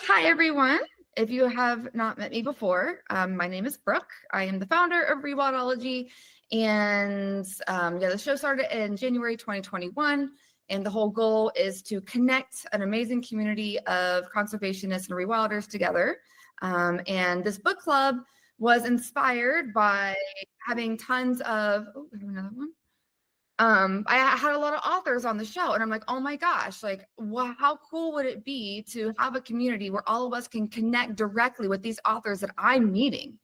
Hi, everyone. If you have not met me before, my name is Brooke. I am the founder of Rewildology, and the show started in January 2021, and the whole goal is to connect an amazing community of conservationists and rewilders together. And this book club was inspired by having tons of, oh, we have another one. I had a lot of authors on the show, and I'm like, oh my gosh, like, how cool would it be to have a community where all of us can connect directly with these authors that I'm meeting?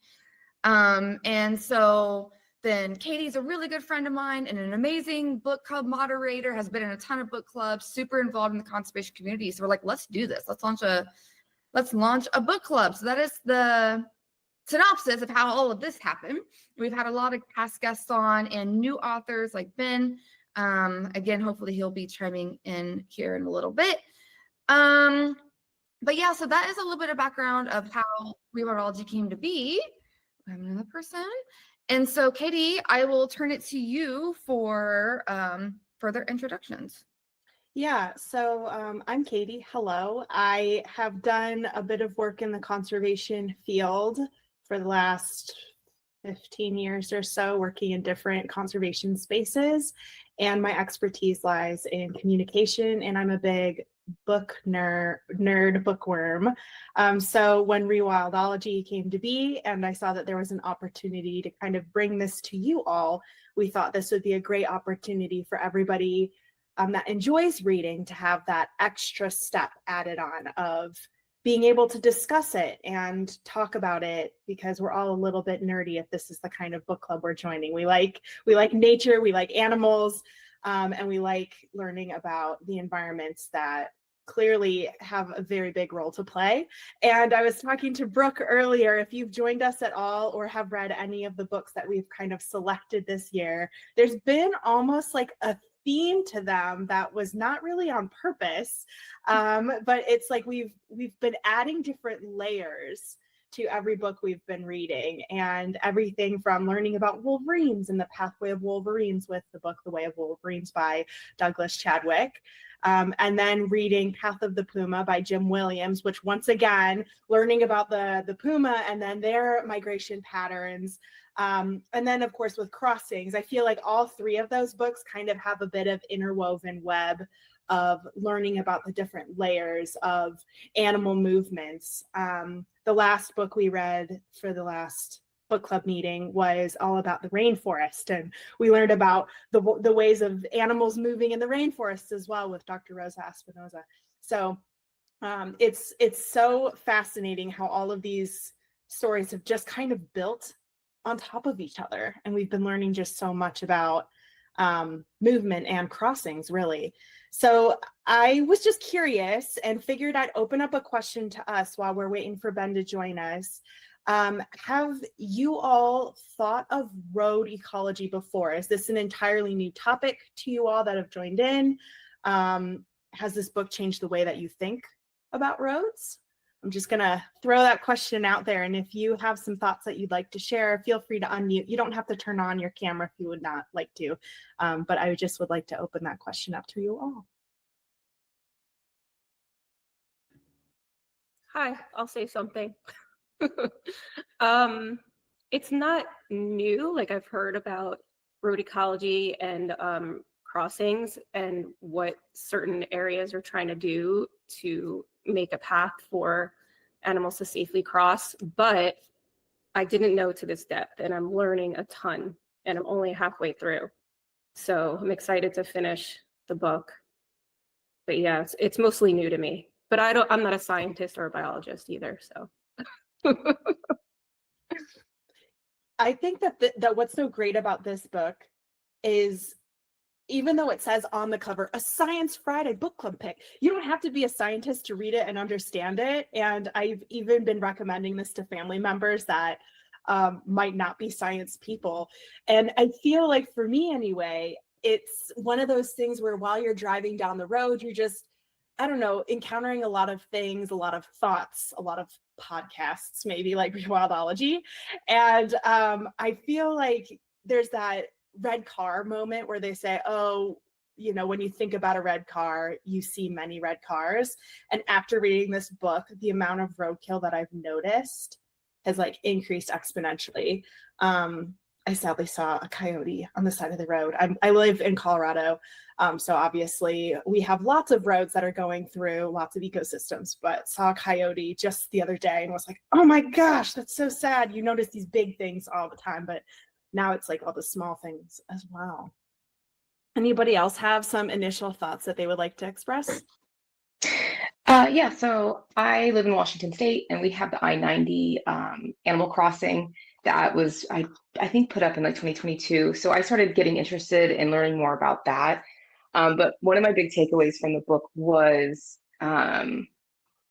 And so then Katie's a really good friend of mine and an amazing book club moderator, has been in a ton of book clubs, super involved in the conservation community. So we're like, let's do this. Let's launch a book club. So that is the synopsis of how all of this happened. We've had a lot of past guests on and new authors like Ben. Again, hopefully he'll be chiming in here in a little bit. But yeah, so that is a little bit of background of how Rewildology came to be. We have another person. And so Katie, I will turn it to you for further introductions. Yeah, so I'm Katie. Hello. I have done a bit of work in the conservation field for the last 15 years or so, working in different conservation spaces. And my expertise lies in communication, and I'm a big book nerd bookworm. So when Rewildology came to be and I saw that there was an opportunity to kind of bring this to you all, we thought this would be a great opportunity for everybody that enjoys reading to have that extra step added on of being able to discuss it and talk about it, because we're all a little bit nerdy if this is the kind of book club we're joining. We like nature, we like animals, and we like learning about the environments that clearly have a very big role to play. And I was talking to Brooke earlier, if you've joined us at all or have read any of the books that we've kind of selected this year, there's been almost like a theme to them that was not really on purpose, but it's like we've been adding different layers to every book we've been reading, and everything from learning about wolverines and the pathway of wolverines with the book The Way of Wolverines by Douglas Chadwick, and then reading Path of the Puma by Jim Williams, which once again learning about the puma and then their migration patterns. And then, of course, with Crossings, I feel like all three of those books kind of have a bit of interwoven web of learning about the different layers of animal movements. The last book we read for the last book club meeting was all about the rainforest, and we learned about the ways of animals moving in the rainforest as well with Dr. Rosa Espinoza. So it's so fascinating how all of these stories have just kind of built on top of each other, and we've been learning just so much about movement and crossings, really. So I was just curious and figured I'd open up a question to us while we're waiting for Ben to join us. Have you all thought of road ecology before? Is this an entirely new topic to you all that have joined in? Has this book changed the way that you think about roads? I'm just going to throw that question out there. And if you have some thoughts that you'd like to share, feel free to unmute. You don't have to turn on your camera if you would not like to. But I just would like to open that question up to you all. Hi, I'll say something. It's not new. Like, I've heard about road ecology and crossings and what certain areas are trying to do to make a path for animals to safely cross, but I didn't know to this depth, and I'm learning a ton, and I'm only halfway through. So I'm excited to finish the book. But yeah, it's mostly new to me. But I'm not a scientist or a biologist either, so. I think that what's so great about this book is, even though it says on the cover, a Science Friday book club pick, you don't have to be a scientist to read it and understand it. And I've even been recommending this to family members that might not be science people. And I feel like, for me anyway, it's one of those things where while you're driving down the road, you're just, I don't know, encountering a lot of things, a lot of thoughts, a lot of podcasts, maybe like Rewildology. And I feel like there's that red car moment where they say, oh, you know, when you think about a red car, you see many red cars. And after reading this book, the amount of roadkill that I've noticed has like increased exponentially. I sadly saw a coyote on the side of the road. I live in Colorado. So obviously we have lots of roads that are going through lots of ecosystems, but saw a coyote just the other day and was like, oh my gosh, that's so sad. You notice these big things all the time, but now it's like all the small things as well. Anybody else have some initial thoughts that they would like to express? Yeah, so I live in Washington State, and we have the I-90 animal crossing that was, I think, put up in like 2022. So I started getting interested in learning more about that. But one of my big takeaways from the book was, and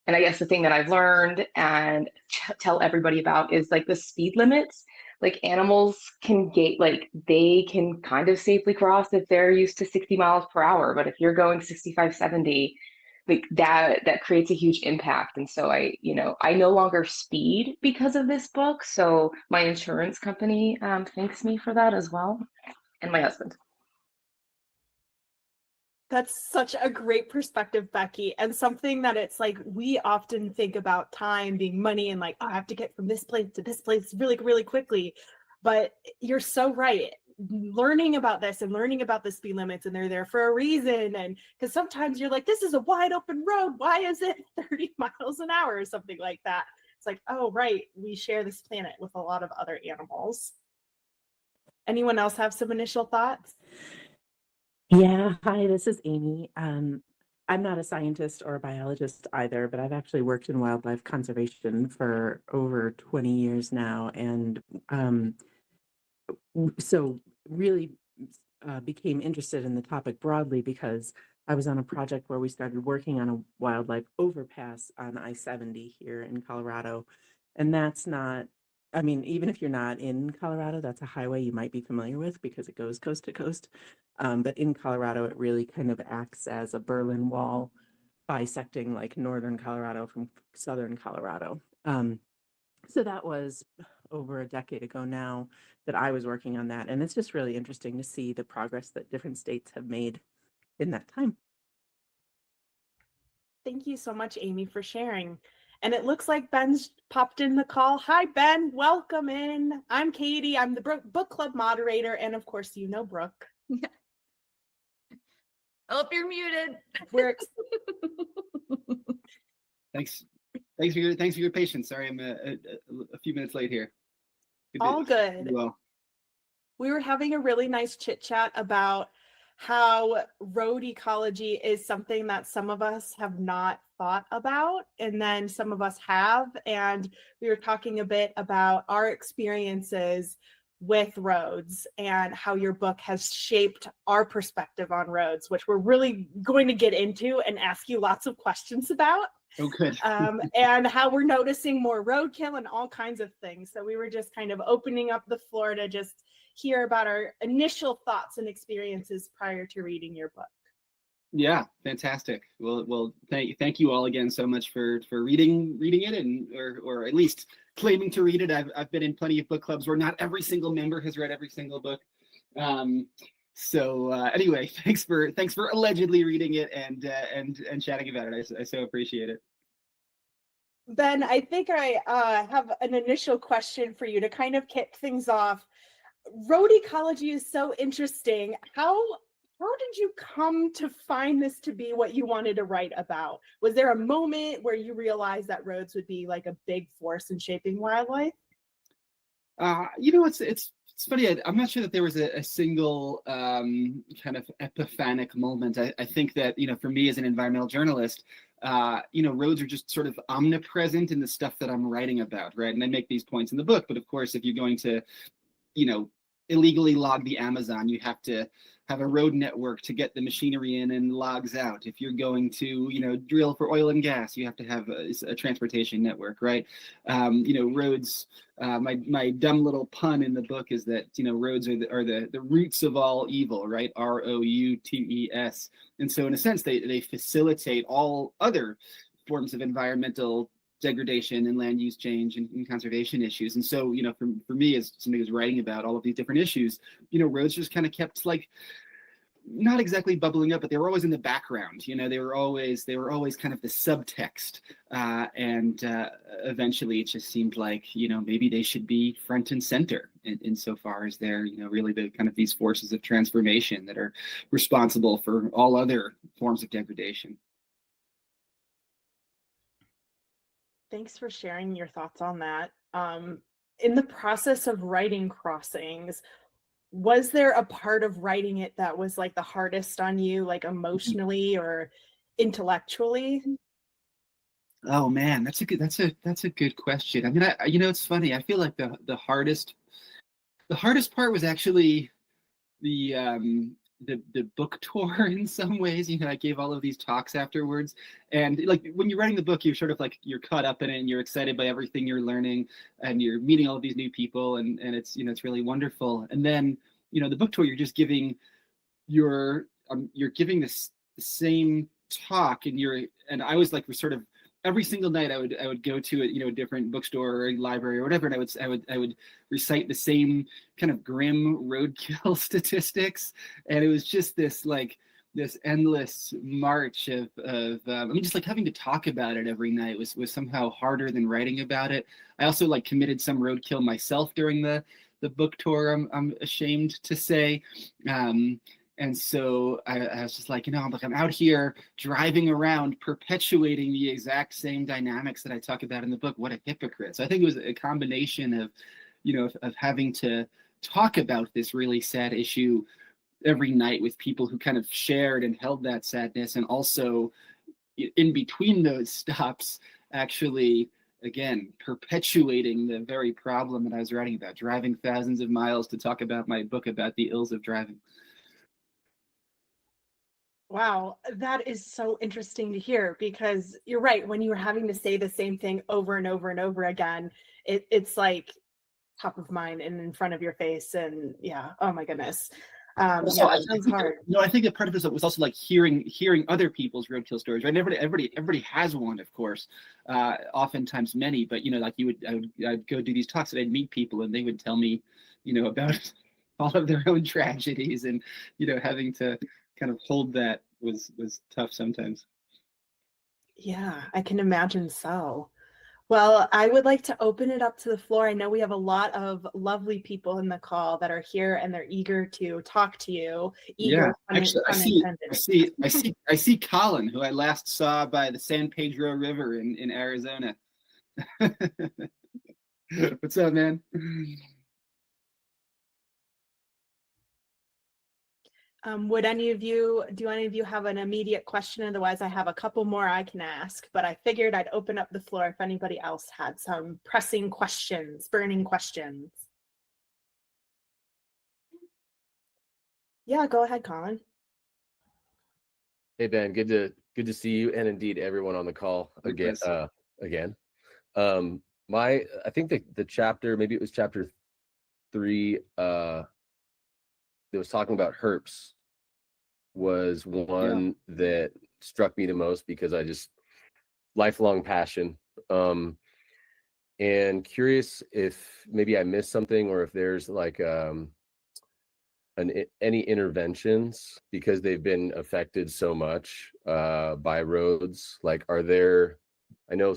I guess the thing that I've learned and tell everybody about is like the speed limits. Like animals can they can kind of safely cross if they're used to 60 miles per hour. But if you're going 65, 70, like that creates a huge impact. And so I no longer speed because of this book. So my insurance company thanks me for that as well, and my husband. That's such a great perspective, Becky, and something that it's like we often think about time being money and like, oh, I have to get from this place to this place really, really quickly. But you're so right. Learning about this and learning about the speed limits, and they're there for a reason. And because sometimes you're like, this is a wide open road. Why is it 30 miles an hour or something like that? It's like, oh, right. We share this planet with a lot of other animals. Anyone else have some initial thoughts? Yeah, hi, this is Amy. I'm not a scientist or a biologist either, but I've actually worked in wildlife conservation for over 20 years now. And so really became interested in the topic broadly because I was on a project where we started working on a wildlife overpass on I-70 here in Colorado. And that's not, I mean, even if you're not in Colorado, that's a highway you might be familiar with because it goes coast to coast. But in Colorado, it really kind of acts as a Berlin Wall, bisecting like northern Colorado from southern Colorado. So that was over a decade ago now that I was working on that. And it's just really interesting to see the progress that different states have made in that time. Thank you so much, Amy, for sharing. And it looks like Ben's popped in the call. Hi, Ben. Welcome in. I'm Katie. I'm the book club moderator. And of course, you know Brooke. Oh, you're muted. We're Thanks for your patience. Sorry, I'm a few minutes late here. all good. Well, We were having a really nice chit chat about how road ecology is something that some of us have not thought about, and then some of us have. And we were talking a bit about our experiences with roads and how your book has shaped our perspective on roads, which we're really going to get into and ask you lots of questions about. oh, good. And how we're noticing more roadkill and all kinds of things. So we were just kind of opening up the floor to just hear about our initial thoughts and experiences prior to reading your book. Yeah, fantastic. Well, thank you all again so much for reading it, and or at least claiming to read it. I've been in plenty of book clubs where not every single member has read every single book. So anyway, thanks for allegedly reading it and chatting about it. I so appreciate it. Ben, I think I have an initial question for you to kind of kick things off. Road ecology is so interesting. How did you come to find this to be what you wanted to write about? Was there a moment where you realized that roads would be like a big force in shaping wildlife? It's funny. I'm not sure that there was a single kind of epiphanic moment. I think that, for me as an environmental journalist, roads are just sort of omnipresent in the stuff that I'm writing about, right? And I make these points in the book. But of course, if you're going to, illegally log the Amazon, you have to have a road network to get the machinery in and logs out. If you're going to, drill for oil and gas, you have to have a transportation network, right? Roads. My dumb little pun in the book is that roads are the roots of all evil, right? ROUTES. And so in a sense, they facilitate all other forms of environmental degradation and land use change and conservation issues. And so, for me, as somebody who's writing about all of these different issues, roads just kind of kept like not exactly bubbling up, but they were always in the background. They were always kind of the subtext. And eventually it just seemed like, maybe they should be front and center insofar as they're, really the kind of these forces of transformation that are responsible for all other forms of degradation. Thanks for sharing your thoughts on that. In the process of writing Crossings, was there a part of writing it that was like the hardest on you, like emotionally or intellectually? Oh man, that's a good question. I mean, it's funny. I feel like the hardest part was actually the book tour in some ways. I gave all of these talks afterwards, and like when you're writing the book, you're sort of like you're caught up in it and you're excited by everything you're learning and you're meeting all of these new people, and it's it's really wonderful. And then the book tour, you're just giving you're giving the same talk, and I was like, we're sort of every single night I would go to a different bookstore or a library or whatever, and I would recite the same kind of grim roadkill statistics, and it was just this endless march of I mean, just like having to talk about it every night was somehow harder than writing about it. I also like committed some roadkill myself during the book tour, I'm ashamed to say. And so I was just like, I'm out here driving around, perpetuating the exact same dynamics that I talk about in the book. What a hypocrite. So I think it was a combination of, of having to talk about this really sad issue every night with people who kind of shared and held that sadness. And also in between those stops, actually, again, perpetuating the very problem that I was writing about, driving thousands of miles to talk about my book about the ills of driving. Wow, that is so interesting to hear, because you're right. When you're having to say the same thing over and over and over again, it's like top of mind and in front of your face. And yeah, oh my goodness. So it sounds hard. No, I think that part of it was also like hearing other people's roadkill stories, right? Everybody has one, of course, oftentimes many, but like I'd go do these talks and I'd meet people and they would tell me, about all of their own tragedies, and having to kind of hold that was tough sometimes. Yeah, I can imagine so. Well, I would like to open it up to the floor. I know we have a lot of lovely people in the call that are here and they're eager to talk to you. Eager, yeah, actually, I see Colin, who I last saw by the San Pedro River in Arizona. What's up, man? Do any of you have an immediate question? Otherwise, I have a couple more I can ask, but I figured I'd open up the floor if anybody else had some pressing questions, burning questions. Yeah, go ahead, Colin. Hey Ben, good to see you, and indeed everyone on the call again. I think the chapter, maybe it was chapter 3, that was talking about herps, was one that struck me the most, because I just lifelong passion. And curious if maybe I missed something, or if there's like any interventions, because they've been affected so much by roads. Like, are there, I know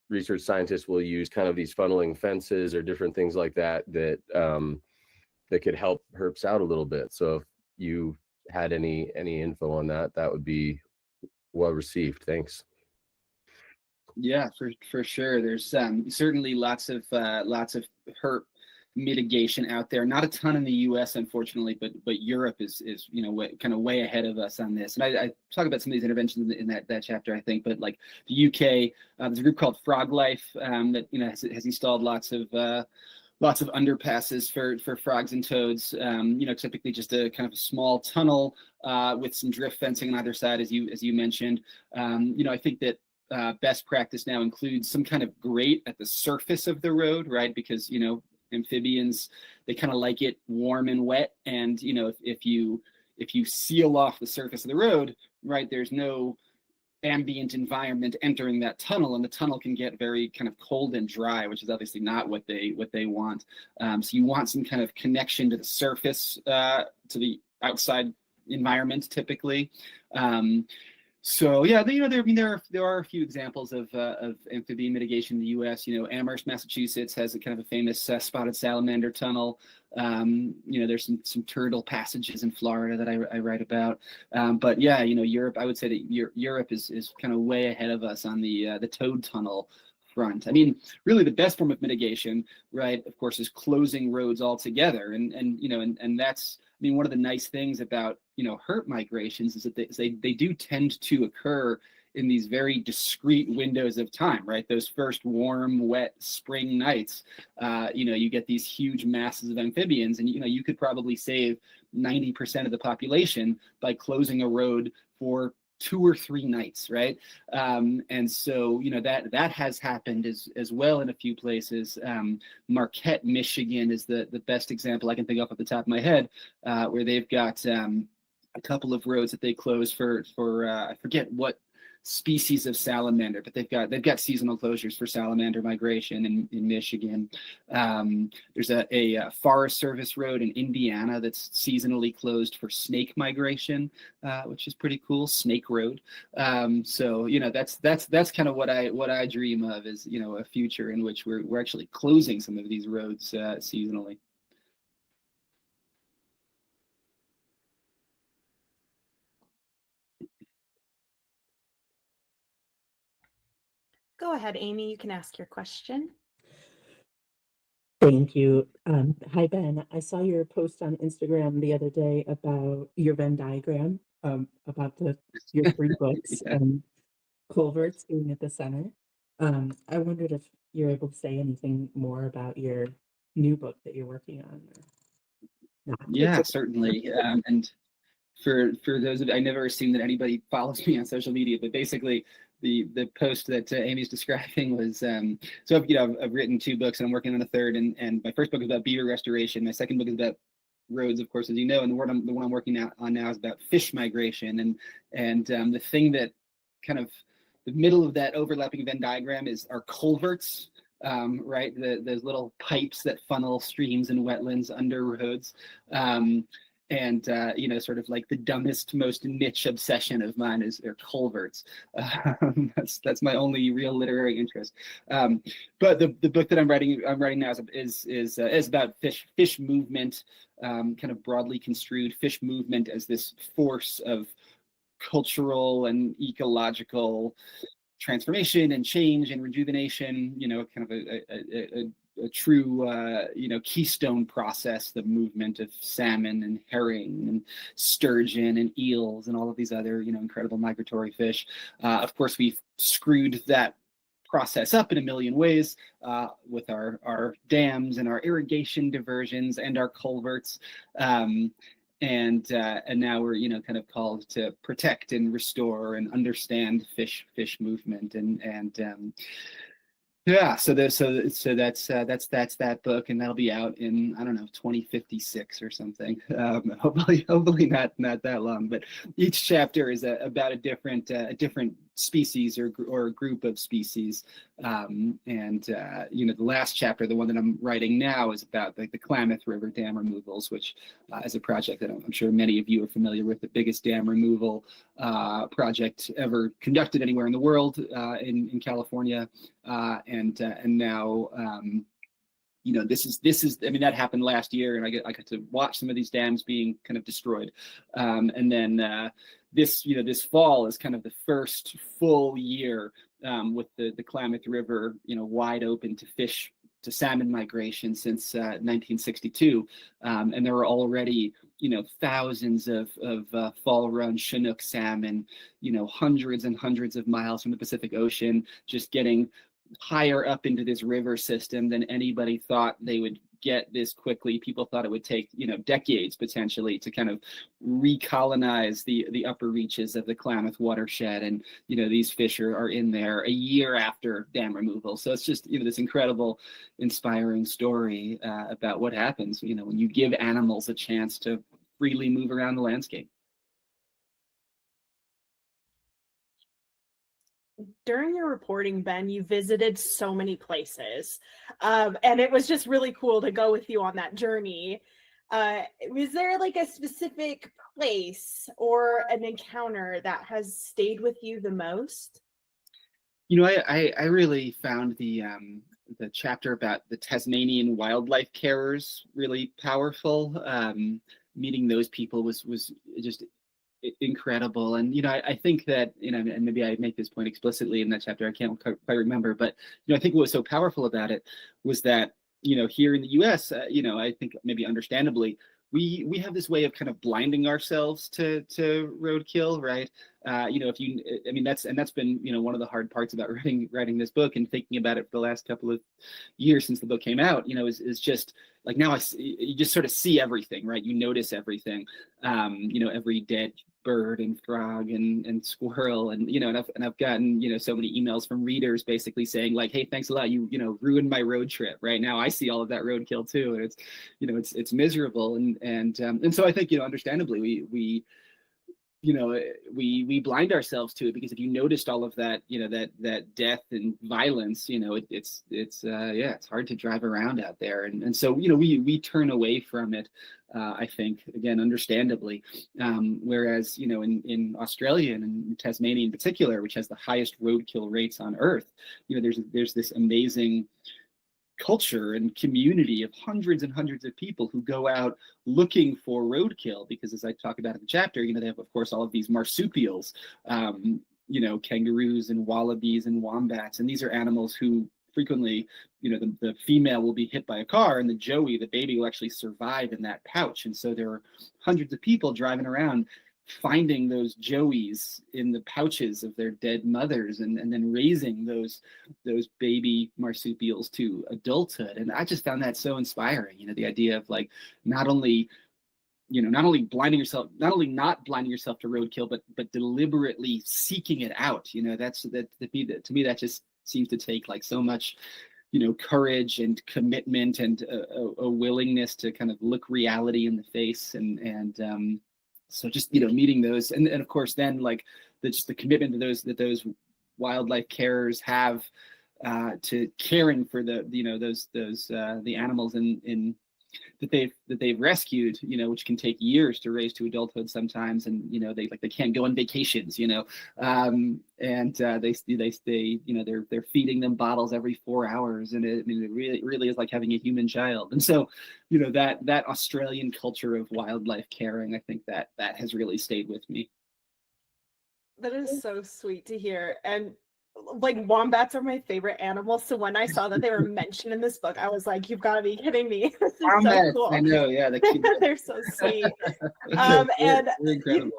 research scientists will use kind of these funneling fences or different things like that that could help herps out a little bit. So if you had any info on that, that would be well received. Thanks. Yeah, for sure. There's certainly lots of herp mitigation out there. Not a ton in the U.S., unfortunately, but Europe is kind of way ahead of us on this. And I talk about some of these interventions in that chapter, I think. But like the U.K., there's a group called Frog Life that has installed lots of underpasses for frogs and toads. Typically just a kind of a small tunnel with some drift fencing on either side, as you mentioned. I think that best practice now includes some kind of grate at the surface of the road, right? Because amphibians, they kind of like it warm and wet, and if you seal off the surface of the road, right, there's no ambient environment entering that tunnel, and the tunnel can get very kind of cold and dry, which is obviously not what they want. So you want some kind of connection to the surface, to the outside environment typically. So yeah, there are a few examples of amphibian mitigation in the U.S. Amherst, Massachusetts has a kind of a famous spotted salamander tunnel. There's some turtle passages in Florida that I write about. But yeah, Europe, I would say that Europe is kind of way ahead of us on the toad tunnel front. I mean, really the best form of mitigation, right, of course, is closing roads altogether. And that's, I mean, one of the nice things about, herp migrations is that they do tend to occur in these very discrete windows of time, right? Those first warm, wet spring nights, you get these huge masses of amphibians, and you could probably save 90% of the population by closing a road for 2 or 3 nights, right? And so that has happened as well in a few places. Marquette, Michigan is the best example I can think of off the top of my head, where they've got a couple of roads that they close for I forget what species of salamander, but they've got seasonal closures for salamander migration in Michigan. There's a Forest Service road in Indiana that's seasonally closed for snake migration, which is pretty cool. Snake Road. So that's kind of what I dream of, is a future in which we're actually closing some of these roads seasonally. Go ahead, Amy, you can ask your question. Thank you. Hi, Ben. I saw your post on Instagram the other day about your Venn diagram, about your 3 books Yeah. and culverts being at the center. I wondered if you're able to say anything more about your new book that you're working on. Or not. Yeah, certainly. And for those of I never assume that anybody follows me on social media, but basically the post that Amy's describing was so I've written 2 books and I'm working on a third, and my first book is about beaver restoration. My second book is about roads, of course, as you know, and the one I'm working on now is about fish migration. And the thing that kind of the middle of that overlapping Venn diagram are culverts. Right, those little pipes that funnel streams and wetlands under roads. And sort of like the dumbest, most niche obsession of mine are culverts. That's my only real literary interest. But the book that I'm writing now is about fish movement, kind of broadly construed fish movement as this force of cultural and ecological transformation and change and rejuvenation. Kind of a true keystone process, the movement of salmon and herring and sturgeon and eels and all of these other incredible migratory fish. Of course, we've screwed that process up in a million ways with our dams and our irrigation diversions and our culverts. And now we're kind of called to protect and restore and understand fish movement and yeah, so that's that book, and that'll be out in 2056 or something. Hopefully not that long. But each chapter is about a different species or group of species. The last chapter, the one that I'm writing now, is about the Klamath River dam removals, which is a project that I'm sure many of you are familiar with, the biggest dam removal project ever conducted anywhere in the world, in California. And now this is I mean, that happened last year, and I got to watch some of these dams being kind of destroyed. And then this fall is kind of the first full year with the Klamath River wide open to salmon migration since 1962, and there were already thousands of fall run Chinook salmon, hundreds and hundreds of miles from the Pacific Ocean, just getting higher up into this river system than anybody thought they would get this quickly. People thought it would take decades potentially to kind of recolonize the upper reaches of the Klamath watershed, and these fish are in there a year after dam removal. So it's just this incredible, inspiring story about what happens when you give animals a chance to freely move around the landscape. During your reporting, Ben, you visited so many places, and it was just really cool to go with you on that journey. Was there like a specific place or an encounter that has stayed with you the most? You know, I really found the chapter about the Tasmanian wildlife carers really powerful. Meeting those people was just incredible. And, you know, I think that, you know, and maybe I make this point explicitly in that chapter, I can't quite remember, but, you know, I think what was so powerful about it was that, you know, here in the US, you know, I think maybe understandably, we have this way of kind of blinding ourselves to roadkill, right? You know, I mean, that's been, you know, one of the hard parts about writing this book and thinking about it for the last couple of years since the book came out, you know, is just like now you just sort of see everything, right? You notice everything, you know, every dead bird and frog and squirrel, and you know, and I've gotten, you know, so many emails from readers basically saying like, hey, thanks a lot, you know, ruined my road trip. Right now I see all of that roadkill too, and it's, you know, it's miserable, and so I think, you know, understandably we you know, we blind ourselves to it, because if you noticed all of that, you know, that death and violence, you know, it's yeah, it's hard to drive around out there, and so, you know, we turn away from it, I think, again, understandably, whereas, you know, in Australia and in Tasmania in particular, which has the highest roadkill rates on Earth, you know, there's this amazing culture and community of hundreds and hundreds of people who go out looking for roadkill, because as I talk about in the chapter, you know, they have, of course, all of these marsupials, you know, kangaroos and wallabies and wombats, and these are animals who frequently, you know, the female will be hit by a car and the joey, the baby, will actually survive in that pouch. And so there are hundreds of people driving around finding those joeys in the pouches of their dead mothers, and then raising those baby marsupials to adulthood. And I just found that so inspiring, you know, the idea of like not only not blinding yourself to roadkill, but deliberately seeking it out. You know, to me that just seems to take like so much, you know, courage and commitment and a willingness to kind of look reality in the face, and so just, you know, meeting those, and of course then like just the commitment that those wildlife carers have to caring for the, you know, the animals in that they've rescued, you know, which can take years to raise to adulthood sometimes, and you know, they can't go on vacations, you know, and they you know, they're feeding them bottles every 4 hours, and it really is like having a human child. And so, you know, that Australian culture of wildlife caring, I think that has really stayed with me. That is so sweet to hear. And like, wombats are my favorite animals, so when I saw that they were mentioned in this book, I was like, you've got to be kidding me. This is so cool. I know, yeah, they're so sweet. they're You, incredible.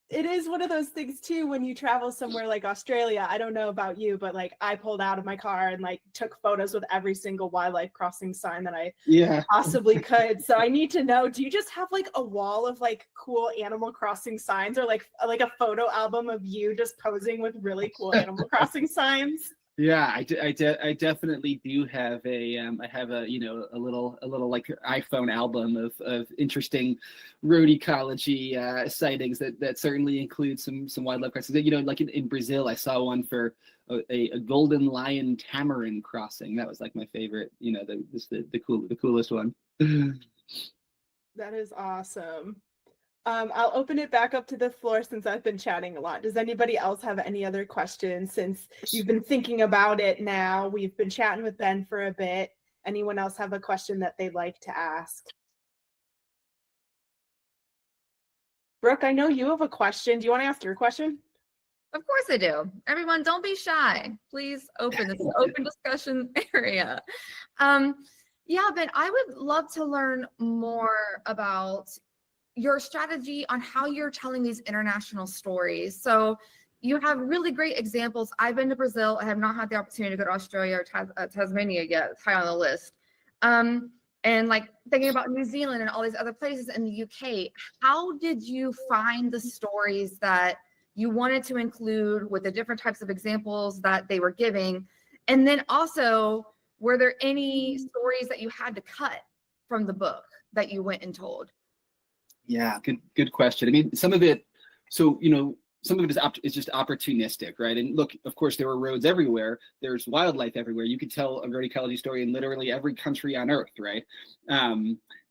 it is one of those things too, when you travel somewhere like Australia. I don't know about you, but like I pulled out of my car and like took photos with every single wildlife crossing sign that I possibly could. So I need to know, do you just have like a wall of like cool animal crossing signs, or like a photo album of you just posing with really cool animal crossing signs? Yeah, I definitely do have I have a, you know, a little like iPhone album of interesting road ecology sightings that certainly include some wildlife crossings. You know, like in Brazil, I saw one for a golden lion tamarin crossing. That was like my favorite. You know, the coolest one. That is awesome. I'll open it back up to the floor since I've been chatting a lot. Does anybody else have any other questions since you've been thinking about it now? We've been chatting with Ben for a bit. Anyone else have a question that they'd like to ask? Brooke, I know you have a question. Do you want to ask your question? Of course I do. Everyone, don't be shy. Please open this open discussion area. Yeah, Ben, I would love to learn more about your strategy on how you're telling these international stories. So you have really great examples. I've been to Brazil. I have not had the opportunity to go to Australia or Tasmania yet. It's high on the list. And like thinking about New Zealand and all these other places in the UK, how did you find the stories that you wanted to include with the different types of examples that they were giving? And then also, were there any stories that you had to cut from the book that you went and told? Yeah, good question. I mean, some of it, so, you know, some of it is just opportunistic, right? And look, of course, there are roads everywhere. There's wildlife everywhere. You could tell a road ecology story in literally every country on Earth, right?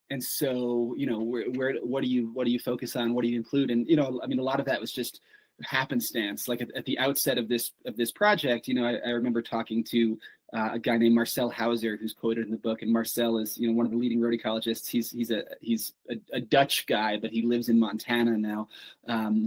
and so, you know, what do you focus on? What do you include? And, you know, I mean, a lot of that was just happenstance. Like at the outset of this project, you know, I remember talking to a guy named Marcel Hauser, who's quoted in the book. And Marcel is, you know, one of the leading road ecologists. He's a Dutch guy, but he lives in Montana now.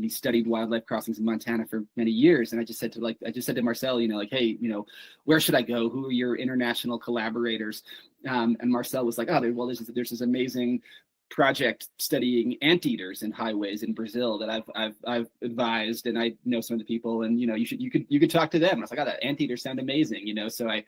He studied wildlife crossings in Montana for many years. And I just said to Marcel, you know, like, hey, you know, where should I go? Who are your international collaborators? And Marcel was like, oh, well, there's this amazing project studying anteaters in highways in Brazil that I've advised, and I know some of the people, and, you know, you could talk to them. And I was like, oh, that anteaters sound amazing, you know. So I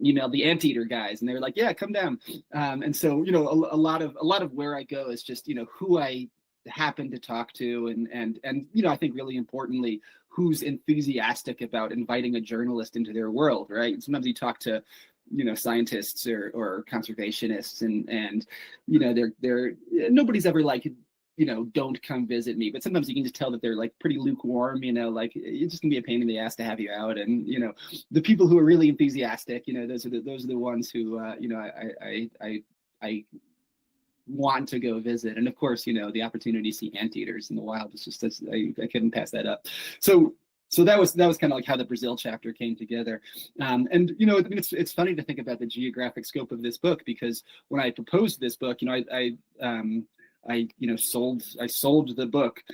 emailed the anteater guys, and they were like, yeah, come down. And so, you know, a lot of where I go is just, you know, who I happen to talk to, and you know, I think really importantly, who's enthusiastic about inviting a journalist into their world, right? And sometimes you talk to, you know, scientists or conservationists, and you know, they're nobody's ever like, you know, don't come visit me, but sometimes you can just tell that they're like pretty lukewarm, you know, like it's just gonna be a pain in the ass to have you out. And, you know, the people who are really enthusiastic, you know, those are the ones who you know, I want to go visit. And of course, you know, the opportunity to see anteaters in the wild is just, I couldn't pass that up. So that was kind of like how the Brazil chapter came together. And, you know, I mean, it's funny to think about the geographic scope of this book, because when I proposed this book, you know, I you know, sold the book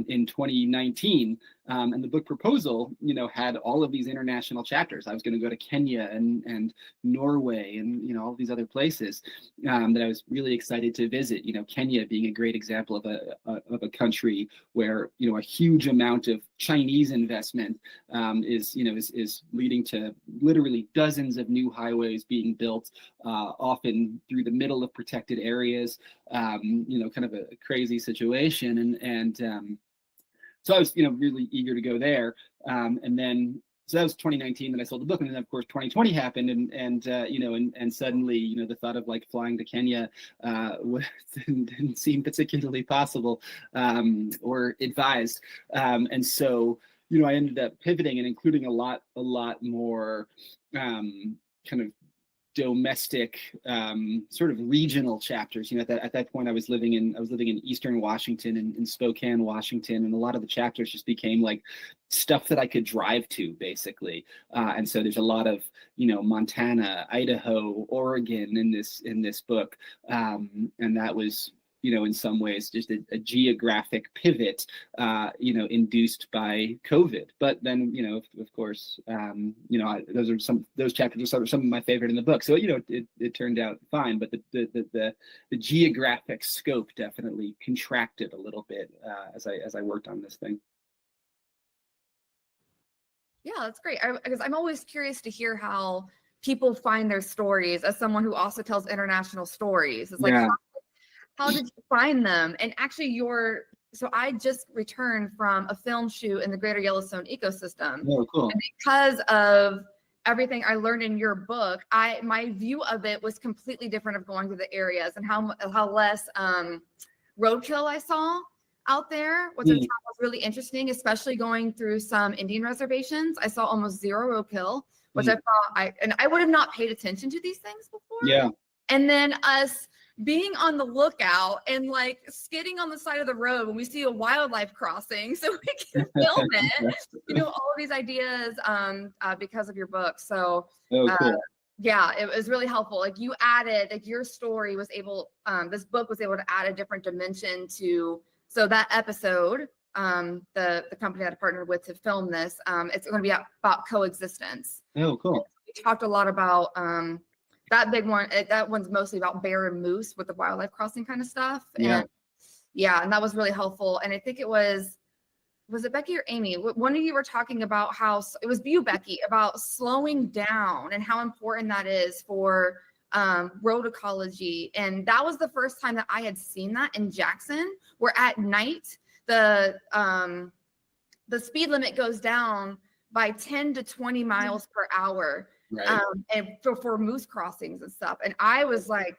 in 2019, and the book proposal, you know, had all of these international chapters. I was going to go to Kenya and Norway and, you know, all these other places that I was really excited to visit. You know, Kenya being a great example of a country where, you know, a huge amount of Chinese investment is leading to literally dozens of new highways being built, often through the middle of protected areas. You know, kind of a crazy situation, and so I was, you know, really eager to go there. And then, so that was 2019 that I sold the book, and then of course 2020 happened, and you know, and suddenly, you know, the thought of like flying to Kenya didn't seem particularly possible or advised. And so, you know, I ended up pivoting and including a lot more kind of domestic sort of regional chapters. You know, at that point I was living in Eastern Washington, and in Spokane, Washington, and a lot of the chapters just became like stuff that I could drive to, basically. And so there's a lot of, you know, Montana, Idaho, Oregon in this book, and that was, you know, in some ways just a geographic pivot, you know, induced by COVID. But then, you know, of course, you know, those chapters are some of my favorite in the book. So, you know, it turned out fine, but the geographic scope definitely contracted a little bit as I worked on this thing. Yeah, that's great. Because I'm always curious to hear how people find their stories, as someone who also tells international stories. It's like, Yeah. How did you find them? And actually so I just returned from a film shoot in the greater Yellowstone ecosystem. Oh, cool. And because of everything I learned in your book, my view of it was completely different of going to the areas, and how less roadkill I saw out there, which I thought was really interesting, especially going through some Indian reservations. I saw almost zero roadkill, which I thought I would have not paid attention to these things before. Yeah. And then us being on the lookout and like skidding on the side of the road when we see a wildlife crossing so we can film it, you know, all of these ideas because of your book. So cool. Yeah, it was really helpful. Like you added, like your story was able, this book was able to add a different dimension to, so that episode, the company that I partnered with to film this, it's going to be about coexistence. Oh, cool. We talked a lot about that big one. That one's mostly about bear and moose with the wildlife crossing kind of stuff. Yeah. And yeah, and that was really helpful. And I think it was it Becky or Amy? One of you were talking about how it was you, Becky, about slowing down and how important that is for road ecology. And that was the first time that I had seen that in Jackson, where at night the speed limit goes down by 10 to 20 miles per hour. Right. And for moose crossings and stuff. And I was like,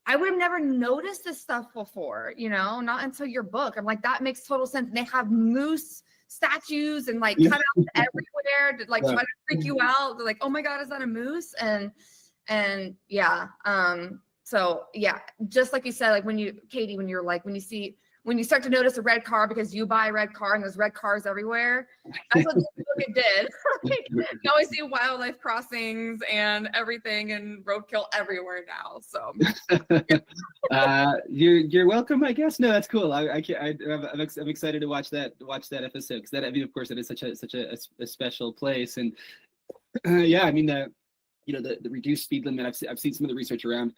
I would have never noticed this stuff before, you know, not until your book. I'm like, that makes total sense. And they have moose statues and like cutouts everywhere to like try to freak you out. They're like, oh my God, is that a moose? And yeah. So yeah, just like you said, like Katie, when you start to notice a red car because you buy a red car and there's red cars everywhere, that's what this book did. Like, you always see wildlife crossings and everything and roadkill everywhere now. So you're welcome, I guess. No, that's cool. I'm excited to watch that episode, because that, I mean, of course, it is such a special place. And yeah, I mean, the reduced speed limit, I've seen some of the research around,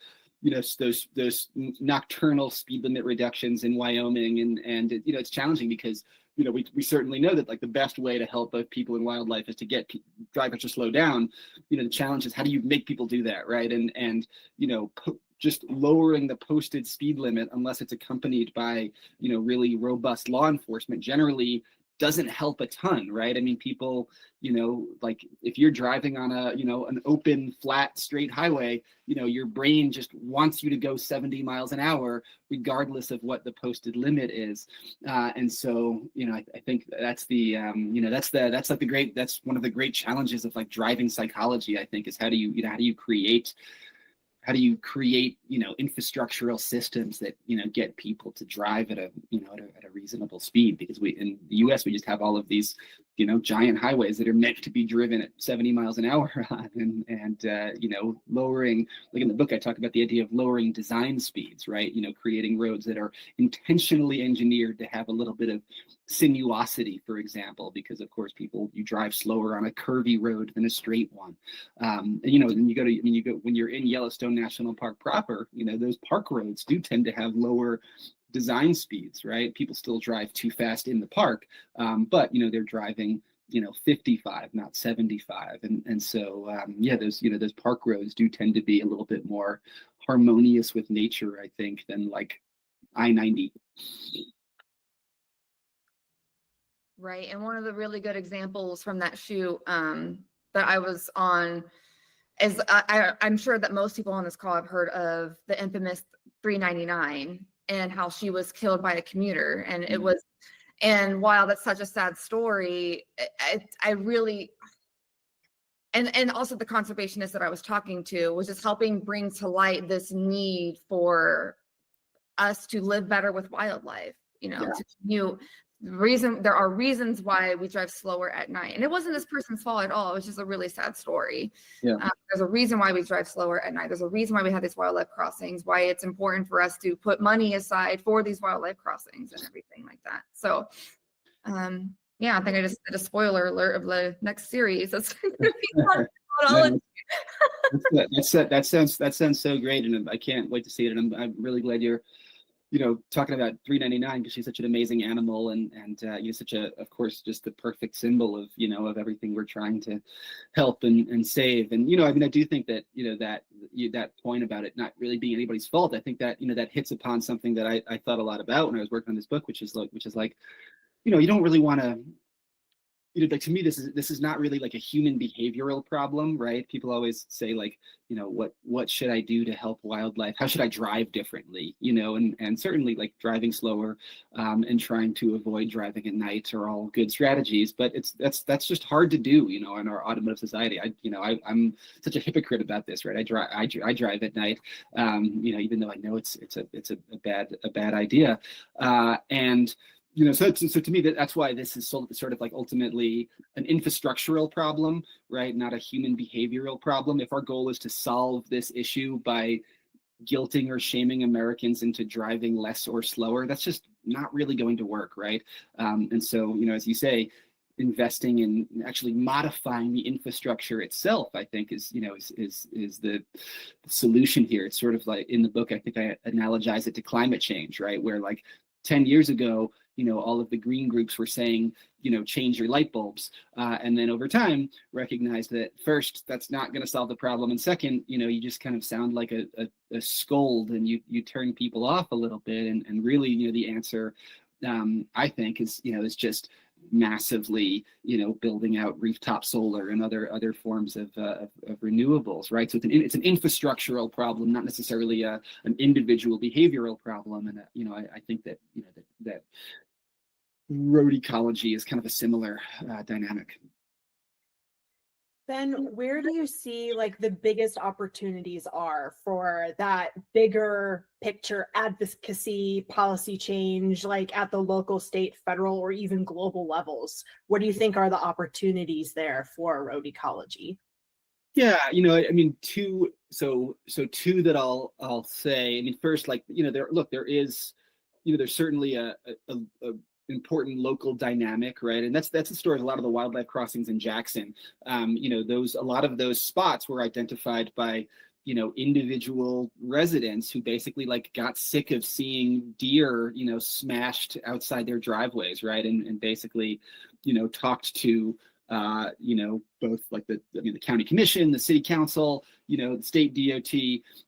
those nocturnal speed limit reductions in Wyoming, and it's challenging because we certainly know that, like, the best way to help both people and wildlife is to get drivers to slow down. The challenge is, how do you make people do that, right? And just lowering the posted speed limit, unless it's accompanied by really robust law enforcement, generally doesn't help a ton, right? I mean, people, like, if you're driving on an open, flat, straight highway, your brain just wants you to go 70 miles an hour, regardless of what the posted limit is. And so, I think that's that's one of the great challenges of, like, driving psychology, I think, is how do you create infrastructural systems that get people to drive at a reasonable speed, because in the US we just have all of these giant highways that are meant to be driven at 70 miles an hour on, and lowering, like in the book I talk about the idea of lowering design speeds, right? Creating roads that are intentionally engineered to have a little bit of sinuosity, for example, because of course you drive slower on a curvy road than a straight one. And then when you're in Yellowstone National Park proper, those park roads do tend to have lower design speeds, right? People still drive too fast in the park, but they're driving 55, not 75, and so those park roads do tend to be a little bit more harmonious with nature, I think, than like I-90. right, and one of the really good examples from that shoot that I was on is I'm sure that most people on this call have heard of the infamous 399 and how she was killed by a commuter. And it was, and while that's such a sad story, I really, and also the conservationist that I was talking to was just helping bring to light this need for us to live better with wildlife, there are reasons why we drive slower at night, and it wasn't this person's fault at all. It was just a really sad story. There's a reason why we drive slower at night. There's a reason why we have these wildlife crossings, why it's important for us to put money aside for these wildlife crossings and everything like that. So I think I just did a spoiler alert of the next series. That's going to be on that sounds so great, and I can't wait to see it. And I'm really glad you're talking about 399, because she's such an amazing animal, and you're such of course, just the perfect symbol of, of everything we're trying to help and save. And, I do think that, that point about it not really being anybody's fault, I think that, that hits upon something that I thought a lot about when I was working on this book, which is like, you don't really want to, like, to me, this is not really like a human behavioral problem, right? People always say, like, what should I do to help wildlife? How should I drive differently? And certainly, like, driving slower and trying to avoid driving at night are all good strategies, but that's just hard to do, in our automotive society. I'm such a hypocrite about this, right? I drive at night, even though I know it's a bad idea, and so to me, that's why this is sort of like ultimately an infrastructural problem, right? Not a human behavioral problem. If our goal is to solve this issue by guilting or shaming Americans into driving less or slower, that's just not really going to work, right? And so, as you say, investing in actually modifying the infrastructure itself, I think, is the solution here. It's sort of like in the book, I think I analogize it to climate change, right? Where, like, 10 years ago, all of the green groups were saying, change your light bulbs. And then over time, recognized that first, that's not going to solve the problem. And second, you just kind of sound like a scold, and you turn people off a little bit. And really, the answer, I think, is just massively, building out rooftop solar and other forms of renewables, right? So it's an infrastructural problem, not necessarily an individual behavioral problem. And I think that that road ecology is kind of a similar dynamic. then where do you see like the biggest opportunities are for that bigger picture advocacy policy change, like at the local, state, federal, or even global levels? What do you think are the opportunities there for road ecology? Yeah, you know, I mean, two that I'll say. I mean, first, like, you know, there is, you know, there's certainly a important local dynamic, right? And that's the story of a lot of the wildlife crossings in Jackson. You know, a lot of those spots were identified by, you know, individual residents who basically like got sick of seeing deer, you know, smashed outside their driveways, right? And basically, you know, talked to you know, both like the county commission, the city council, you know, the state DOT,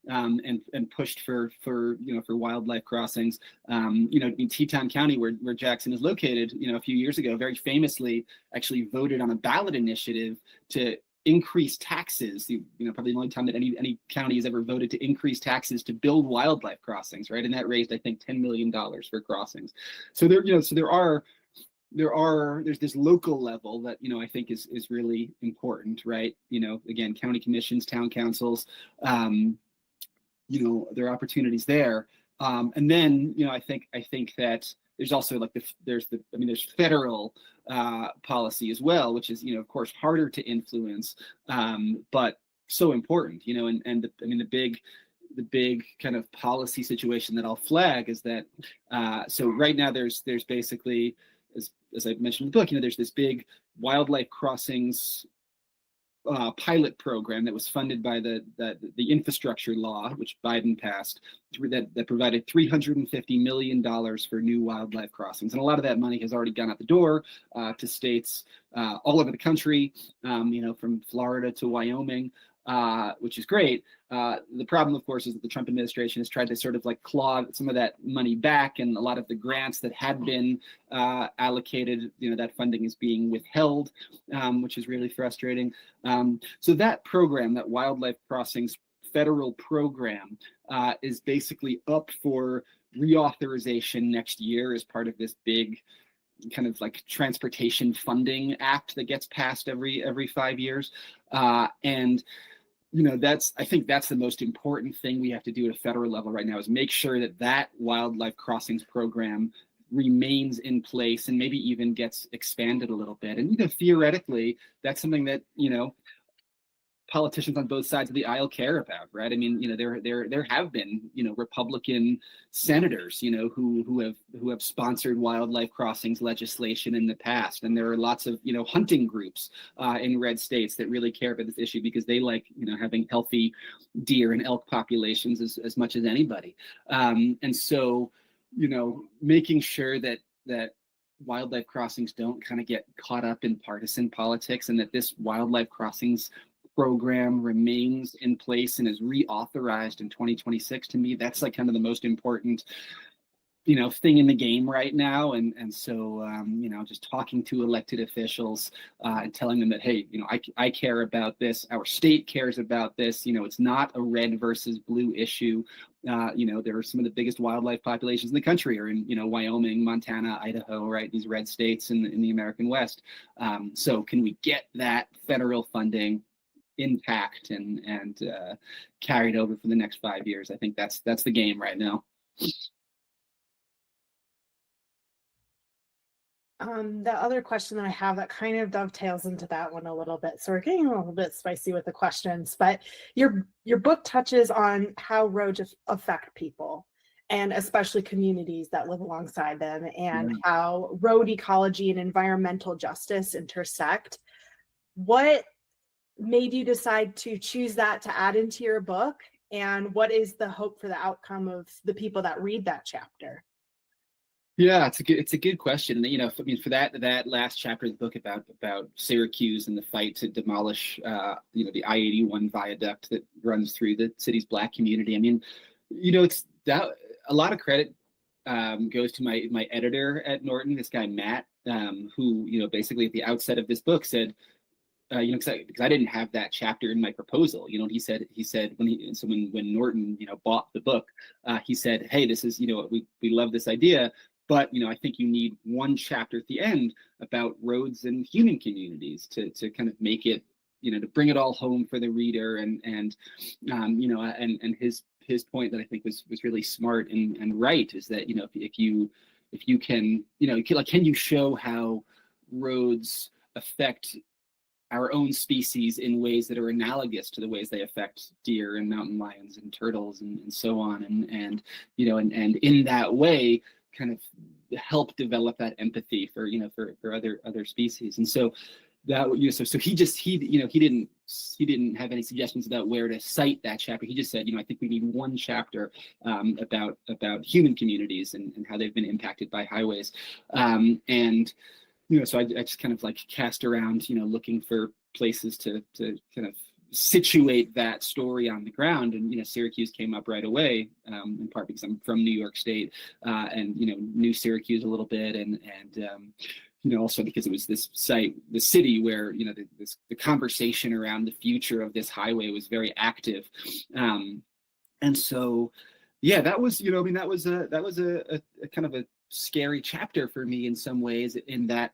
and pushed for you know, for wildlife crossings. You know, in Teton County, where Jackson is located, you know, a few years ago, very famously actually voted on a ballot initiative to increase taxes. You know, probably the only time that any county has ever voted to increase taxes to build wildlife crossings, right? And that raised, I think, $10 million for crossings. So there, you know, there's this local level that, you know, I think is really important, right? You know, again, county commissions, town councils, you know, there are opportunities there. And then, you know, I think that there's also like there's federal policy as well, which is, you know, of course, harder to influence, but so important, you know, and the big kind of policy situation that I'll flag is that, so right now there's basically, as I mentioned in the book, you know, there's this big wildlife crossings pilot program that was funded by the infrastructure law, which Biden passed, that provided $350 million for new wildlife crossings. And a lot of that money has already gone out the door to states all over the country, you know, from Florida to Wyoming, which is great. The problem, of course, is that the Trump administration has tried to sort of like claw some of that money back, and a lot of the grants that had been allocated, you know, that funding is being withheld, which is really frustrating. So that program, that Wildlife Crossings federal program, is basically up for reauthorization next year as part of this big kind of like transportation funding act that gets passed every 5 years. And you know, I think that's the most important thing we have to do at a federal level right now, is make sure that wildlife crossings program remains in place and maybe even gets expanded a little bit. And, you know, theoretically, that's something that, you know, politicians on both sides of the aisle care about, right? I mean, you know, there have been, you know, Republican senators, you know, who have sponsored wildlife crossings legislation in the past, and there are lots of, you know, hunting groups in red states that really care about this issue because they like, you know, having healthy deer and elk populations as much as anybody, and so, you know, making sure that wildlife crossings don't kind of get caught up in partisan politics, and that this wildlife crossings program remains in place and is reauthorized in 2026. To me, that's like kind of the most important, you know, thing in the game right now. And so, you know, just talking to elected officials and telling them that, hey, you know, I care about this. Our state cares about this. You know, it's not a red versus blue issue. You know, there are some of the biggest wildlife populations in the country are in, you know, Wyoming, Montana, Idaho, right? These red states in the American West. So can we get that federal funding intact and carried over for the next 5 years? I think that's the game right now. The other question that I have that kind of dovetails into that one a little bit, so we're getting a little bit spicy with the questions, but your book touches on how roads affect people, and especially communities that live alongside them, and how road ecology and environmental justice intersect. What made you decide to choose that to add into your book, and what is the hope for the outcome of the people that read that chapter? Yeah, it's a good question. And, you know, I mean, for that last chapter of the book about Syracuse and the fight to demolish, you know, the I-81 viaduct that runs through the city's Black community. I mean, you know, it's that a lot of credit goes to my editor at Norton, this guy Matt, who, you know, basically at the outset of this book said, you know, because I didn't have that chapter in my proposal. You know, he said when Norton, you know, bought the book, he said, hey, this is, you know, we love this idea, but, you know, I think you need one chapter at the end about roads and human communities to kind of make it, to bring it all home for the reader, and his point that I think was really smart and right is that, if you can, can you show how roads affect our own species in ways that are analogous to the ways they affect deer and mountain lions and turtles and so on, and in that way kind of help develop that empathy for other species. And so that, so he didn't have any suggestions about where to cite that chapter. He just said, I think we need one chapter about human communities and how they've been impacted by highways. So I just kind of like cast around, looking for places to kind of situate that story on the ground, and Syracuse came up right away, in part because I'm from New York State, and knew Syracuse a little bit, and also because it was this site, the city where the conversation around the future of this highway was very active, and so yeah, that was that was a kind of a scary chapter for me in some ways, in that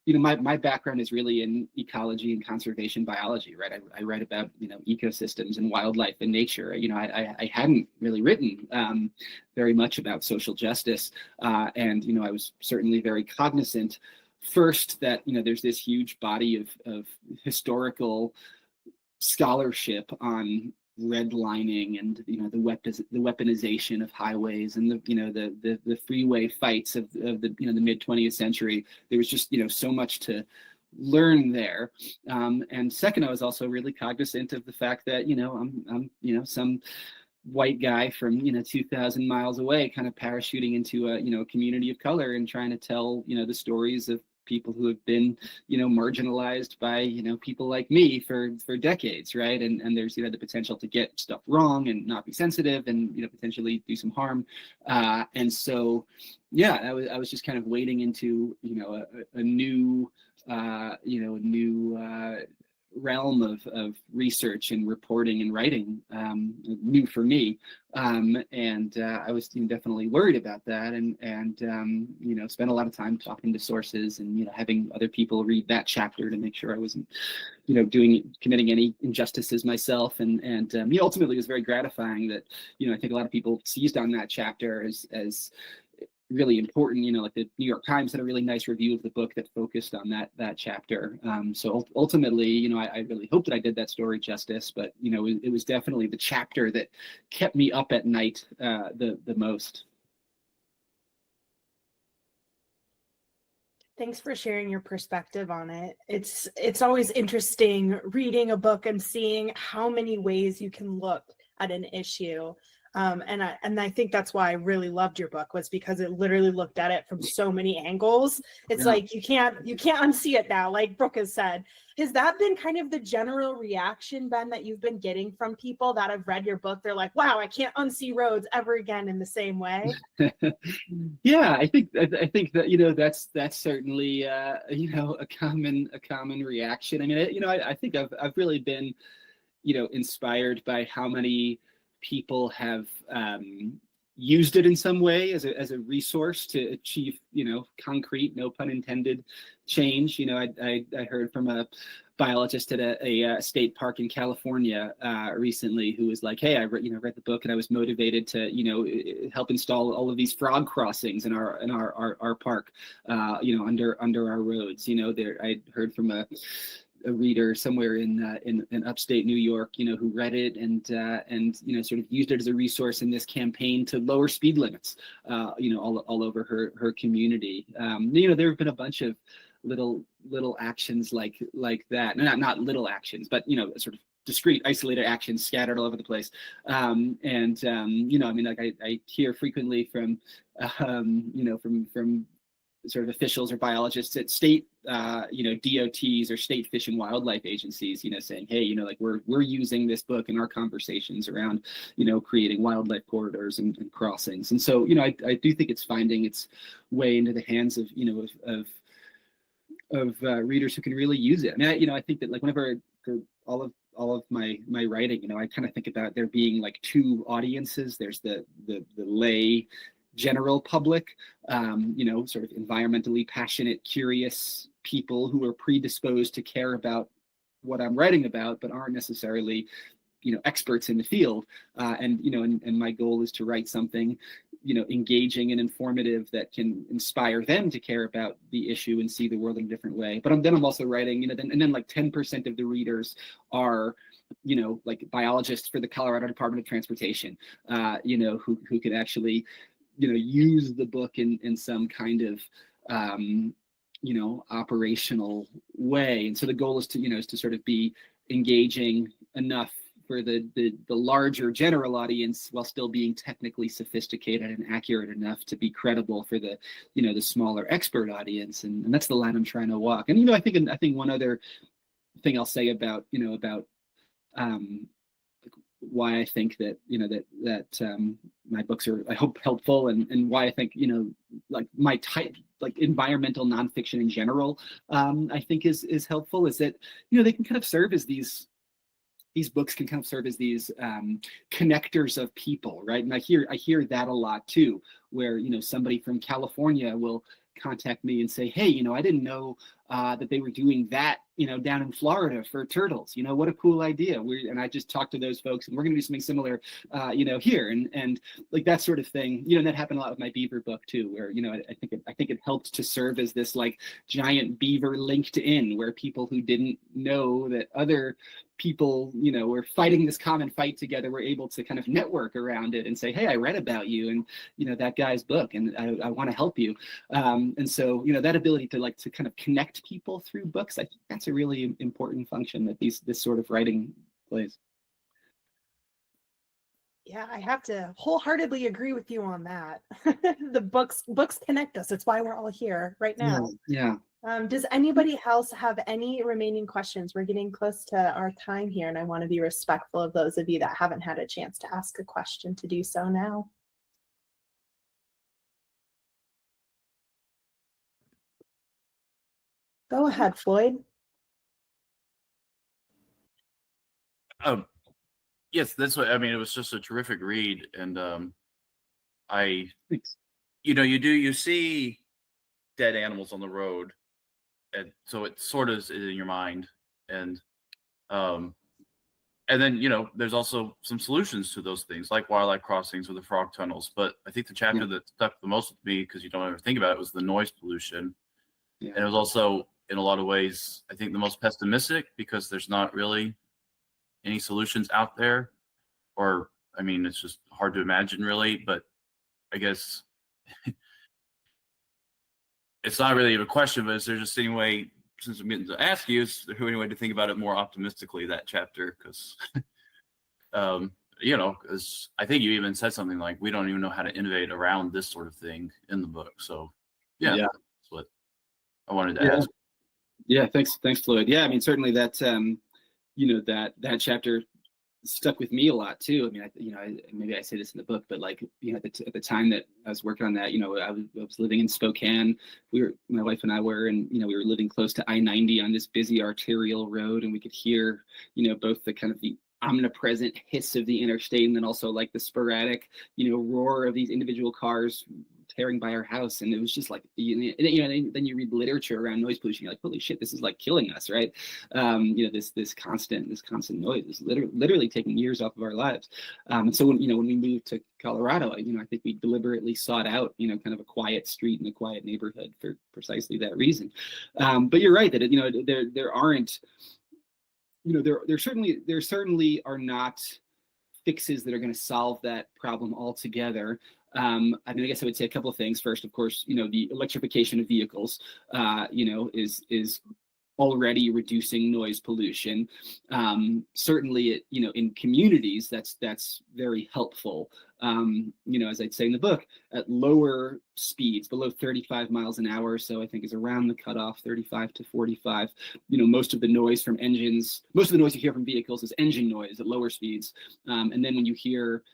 my background is really in ecology and conservation biology, right? I write about ecosystems and wildlife and nature. I hadn't really written very much about social justice, and I was certainly very cognizant first that there's this huge body of historical scholarship on redlining and the weaponization of highways and the freeway fights of the mid 20th century. There was just so much to learn there, and second, I was also really cognizant of the fact that I'm some white guy from 2,000 miles away, kind of parachuting into a community of color and trying to tell the stories of people who have been marginalized by people like me for decades, right? And there's the potential to get stuff wrong and not be sensitive and potentially do some harm, and so yeah, I was just kind of wading into a new realm of research and reporting and writing, new for me, and I was definitely worried about that, and spent a lot of time talking to sources and having other people read that chapter to make sure I wasn't committing any injustices myself, and ultimately it was very gratifying that I think a lot of people seized on that chapter as really important. Like the New York Times had a really nice review of the book that focused on that chapter. So ultimately, I really hope that I did that story justice, but it was definitely the chapter that kept me up at night the most. Thanks for sharing your perspective on it. It's always interesting reading a book and seeing how many ways you can look at an issue. And I think that's why I really loved your book, was because it literally looked at it from so many angles. It's like you can't unsee it now, like Brooke has said. Has that been kind of the general reaction, Ben, that you've been getting from people that have read your book? They're like, wow, I can't unsee roads ever again in the same way. Yeah, I think that that's certainly a common reaction. I mean, I think I've really been inspired by how many people have used it in some way as a resource to achieve concrete, no pun intended, change. I heard from a biologist at a state park in California recently who was like, hey, I read the book and I was motivated to help install all of these frog crossings in our park, under our roads. I heard from a reader somewhere in upstate New York, who read it and sort of used it as a resource in this campaign to lower speed limits, all over her community. There have been a bunch of little actions like that. Not little actions, but sort of discrete, isolated actions scattered all over the place. I hear frequently from from sort of officials or biologists at state, DOTs or state fish and wildlife agencies, saying, hey, we're using this book in our conversations around, creating wildlife corridors and crossings. And so, I do think it's finding its way into the hands of, of readers who can really use it. I mean, I think that whenever all of my writing, I kind of think about there being two audiences. There's the lay general public, sort of environmentally passionate, curious people who are predisposed to care about what I'm writing about, but aren't necessarily, experts in the field. And my goal is to write something, engaging and informative that can inspire them to care about the issue and see the world in a different way. But I'm also writing, then like 10% of the readers are, like biologists for the Colorado Department of Transportation, who can actually, use the book in some kind of, operational way. And so the goal is to sort of be engaging enough for the larger general audience while still being technically sophisticated and accurate enough to be credible for the, the smaller expert audience. And that's the line I'm trying to walk. And, I think one other thing I'll say about, why I think that, my books are, I hope, helpful, and why I think, like my type, like environmental nonfiction in general, I think is helpful, is that, they can kind of serve as these books can kind of serve as these connectors of people, right? And I hear that a lot too, where, somebody from California will contact me and say, hey, I didn't know that they were doing that, down in Florida for turtles. What a cool idea. And I just talked to those folks, and we're going to do something similar, here, and like that sort of thing. That happened a lot with my beaver book too, where I think it helped to serve as this like giant beaver LinkedIn, where people who didn't know that other people, were fighting this common fight together, were able to kind of network around it and say, hey, I read about you and that guy's book, and I want to help you. And so that ability to kind of connect people through books, I think that's a really important function that this sort of writing plays. Yeah, I have to wholeheartedly agree with you on that. The books connect us. It's why we're all here right now. Yeah. Does anybody else have any remaining questions? We're getting close to our time here, and I want to be respectful of those of you that haven't had a chance to ask a question to do so now. Go ahead, Floyd. Yes, that's what I mean. It was just a terrific read, and Thanks. you see dead animals on the road, and so it sort of is in your mind, and then there's also some solutions to those things, like wildlife crossings or the frog tunnels. But I think the chapter that stuck the most with me, because you don't ever think about it, was the noise pollution. Yeah. And it was also, in a lot of ways, I think the most pessimistic, because there's not really any solutions out there, or I mean, it's just hard to imagine really. But I guess it's not really a question, but is there just any way, since I'm getting to ask you, is there any way to think about it more optimistically, that chapter? Because because I think you even said something like, we don't even know how to innovate around this sort of thing in the book. So yeah. That's what I wanted to ask. Yeah, thanks, Floyd. Yeah, I mean, certainly that that chapter stuck with me a lot too. I mean, maybe I say this in the book, but like, at the time that I was working on that, I was living in Spokane. My wife and I were, and we were living close to I-90 on this busy arterial road, and we could hear, both the kind of the omnipresent hiss of the interstate, and then also like the sporadic, roar of these individual cars tearing by our house. And it was just like, then you read literature around noise pollution, you're like, holy shit, this is like killing us, right? This constant noise is literally taking years off of our lives. And so when we moved to Colorado, I think we deliberately sought out, kind of a quiet street and a quiet neighborhood for precisely that reason. But you're right that there aren't, there certainly are not fixes that are going to solve that problem altogether. I mean, I guess I would say a couple of things. First, of course, the electrification of vehicles, is already reducing noise pollution. Certainly, in communities, that's very helpful. As I'd say in the book, at lower speeds, below 35 miles an hour, so I think is around the cutoff, 35 to 45. Most of the noise you hear from vehicles is engine noise at lower speeds. And then when you hear,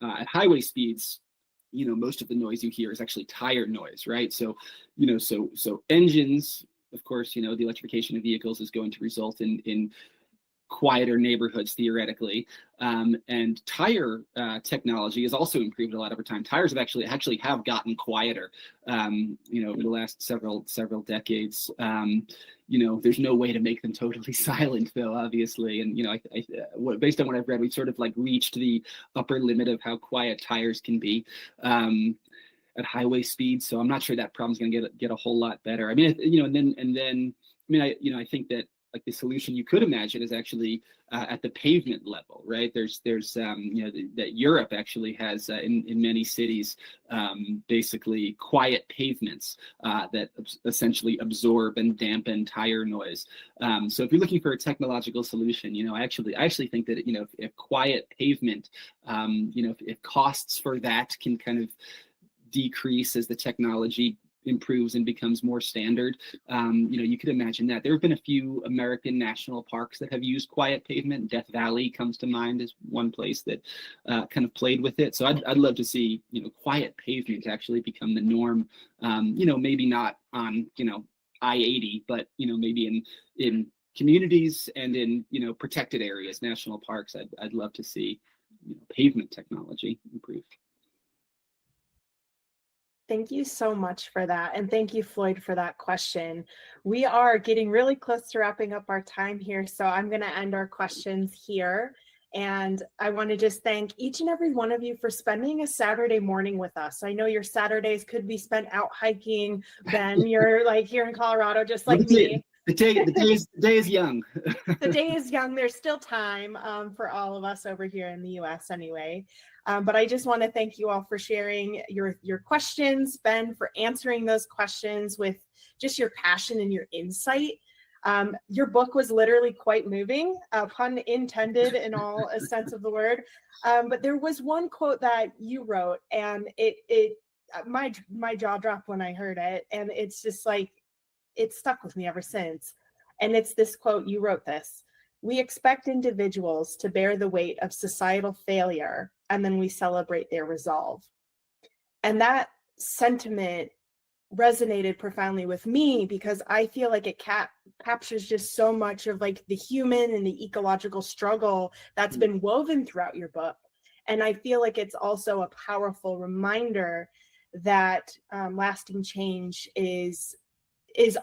at highway speeds, most of the noise you hear is actually tire noise, right? So, so engines, of course, the electrification of vehicles is going to result in quieter neighborhoods theoretically. And tire technology has also improved a lot over time. Tires have actually have gotten quieter, over the last several decades. There's no way to make them totally silent, though, obviously. And based on what I've read, we've sort of like reached the upper limit of how quiet tires can be at highway speed. So I'm not sure that problem's going to get a whole lot better. I mean, I think that like the solution you could imagine is actually at the pavement level, right? There's that Europe actually has in many cities basically quiet pavements that essentially absorb and dampen tire noise. So if you're looking for a technological solution, I actually think that if quiet pavement, if costs for that can kind of decrease as the technology improves and becomes more standard, you could imagine that. There have been a few American national parks that have used quiet pavement. Death Valley comes to mind as one place that kind of played with it. So I'd love to see quiet pavement actually become the norm. Maybe not on I-80, but maybe in communities and in protected areas, national parks. I'd love to see pavement technology improve. Thank you so much for that. And thank you, Floyd, for that question. We are getting really close to wrapping up our time here. So I'm going to end our questions here. And I want to just thank each and every one of you for spending a Saturday morning with us. I know your Saturdays could be spent out hiking. Ben, you're like here in Colorado, just like me. The day is young. The day is young. There's still time for all of us over here in the US anyway. But I just want to thank you all for sharing your questions, Ben, for answering those questions with just your passion and your insight. Your book was literally quite moving, pun intended in all a sense of the word. But there was one quote that you wrote, and my jaw dropped when I heard it, and it's just like, it stuck with me ever since. And it's this quote, you wrote this: "We expect individuals to bear the weight of societal failure, and then we celebrate their resolve." And that sentiment resonated profoundly with me because I feel like it captures just so much of like the human and the ecological struggle that's been woven throughout your book. And I feel like it's also a powerful reminder that lasting change is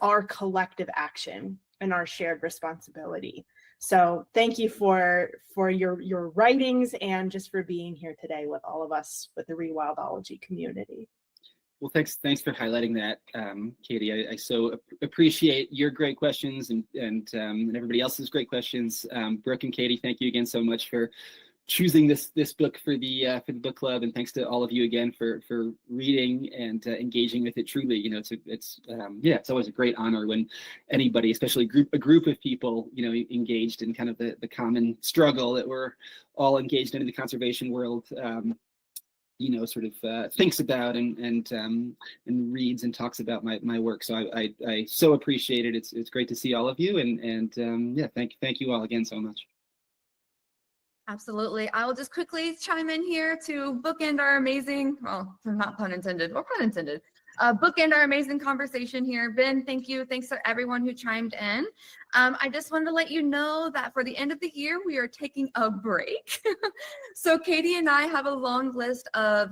our collective action and our shared responsibility. So thank you for your writings and just for being here today with all of us with the Rewildology community. Well, thanks for highlighting that, Katie. I so appreciate your great questions and everybody else's great questions. Brooke and Katie, thank you again so much for choosing this book for the book club, and thanks to all of you again for reading and engaging with it. Truly, it's always a great honor when anybody, especially a group of people, engaged in kind of the common struggle that we're all engaged in the conservation world. Thinks about and reads and talks about my work. So I so appreciate it. It's great to see all of you, and thank you all again so much. Absolutely. I will just quickly chime in here to bookend our amazing, well, not pun intended or pun intended, bookend our amazing conversation here. Ben, thank you. Thanks to everyone who chimed in. I just wanted to let you know that for the end of the year, we are taking a break. So Katie and I have a long list of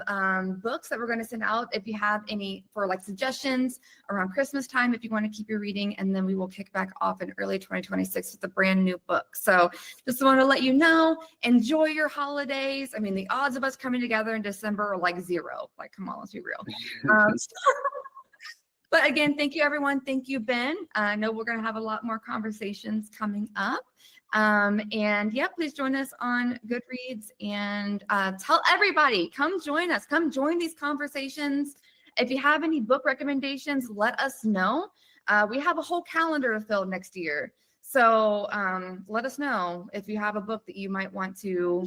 books that we're going to send out if you have any for like suggestions around Christmas time, if you want to keep your reading, and then we will kick back off in early 2026 with a brand new book. So just want to let you know, enjoy your holidays. I mean, the odds of us coming together in December are like zero. Like, come on, let's be real. But again, thank you, everyone. Thank you, Ben. I know we're going to have a lot more conversations coming up. And yeah, please join us on Goodreads and tell everybody, come join us. Come join these conversations. If you have any book recommendations, let us know. We have a whole calendar to fill next year. So let us know if you have a book that you might want to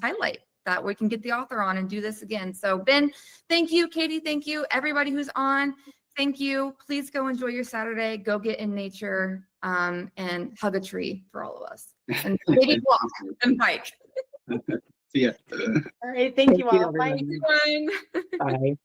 highlight that we can get the author on and do this again. So Ben, thank you. Katie, thank you. Everybody who's on, thank you. Please go enjoy your Saturday. Go get in nature and hug a tree for all of us. And maybe walk and bike. See ya. All right. Thank you all. Bye. Bye.